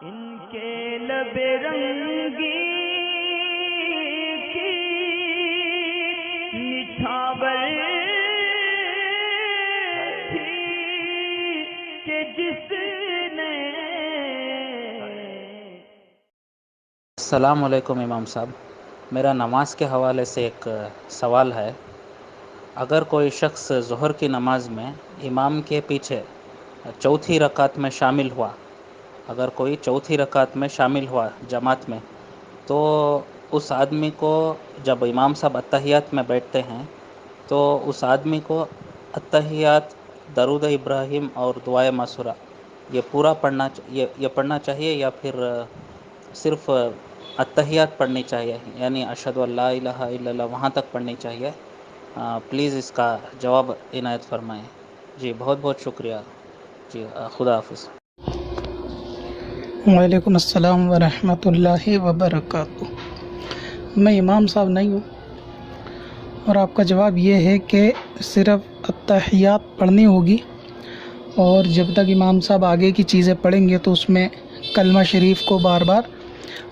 ان کے لب رنگی کی نچھاور تھی کہ جس نے السلام علیکم امام صاحب، میرا نماز کے حوالے سے ایک سوال ہے۔ اگر کوئی شخص ظہر کی نماز میں امام کے پیچھے چوتھی رکعت میں شامل ہوا، اگر کوئی چوتھی رکعت میں شامل ہوا جماعت میں، تو اس آدمی کو جب امام صاحب اتحیات میں بیٹھتے ہیں تو اس آدمی کو اتحیات، درود ابراہیم اور دعائے مسورہ یہ پورا پڑھنا چاہیے یا پھر صرف اتحیات پڑھنی چاہیے، یعنی اشہد ان لا الہ الا اللہ وہاں تک پڑھنی چاہیے؟ پلیز اس کا جواب عنایت فرمائیں۔ جی بہت بہت شکریہ۔ جی خدا حافظ۔ وعلیکم السلام ورحمۃ اللہ وبرکاتہ۔ میں امام صاحب نہیں ہوں، اور آپ کا جواب یہ ہے کہ صرف اتحیات پڑھنی ہوگی، اور جب تک امام صاحب آگے کی چیزیں پڑھیں گے تو اس میں کلمہ شریف کو بار بار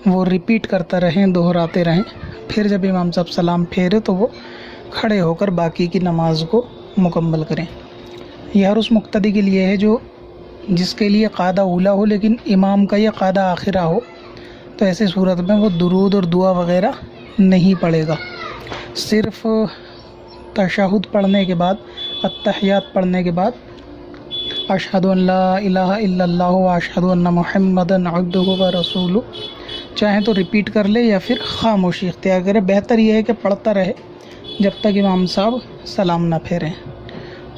وہ ریپیٹ کرتا رہیں، دہراتے رہیں، پھر جب امام صاحب سلام پھیرے تو وہ کھڑے ہو کر باقی کی نماز کو مکمل کریں۔ یہ ہر اس مقتدی کے لیے ہے جس کے لیے قاعدہ اولا ہو لیکن امام کا یہ قاعدہ آخرہ ہو، تو ایسے صورت میں وہ درود اور دعا وغیرہ نہیں پڑھے گا۔ صرف تشہد پڑھنے کے بعد، اتحیات پڑھنے کے بعد اشہد ان لا الہ الا اللہ و اشہد ان محمدً عبدہ و رسولہ چاہیں تو ریپیٹ کر لے یا پھر خاموشی اختیار کرے۔ بہتر یہ ہے کہ پڑھتا رہے جب تک امام صاحب سلام نہ پھیریں،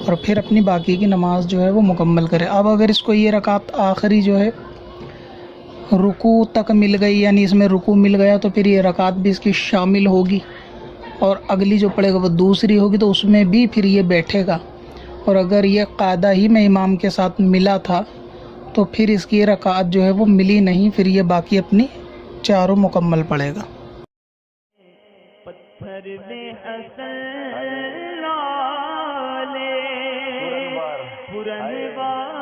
اور پھر اپنی باقی کی نماز جو ہے وہ مکمل کرے۔ اب اگر اس کو یہ رکعت آخری جو ہے رکوع تک مل گئی، یعنی اس میں رکوع مل گیا، تو پھر یہ رکعت بھی اس کی شامل ہوگی، اور اگلی جو پڑے گا وہ دوسری ہوگی، تو اس میں بھی پھر یہ بیٹھے گا۔ اور اگر یہ قاعدہ ہی میں امام کے ساتھ ملا تھا تو پھر اس کی رکعت جو ہے وہ ملی نہیں، پھر یہ باقی اپنی چاروں مکمل پڑے گا۔ پتھر میں حسن لالے پرنوار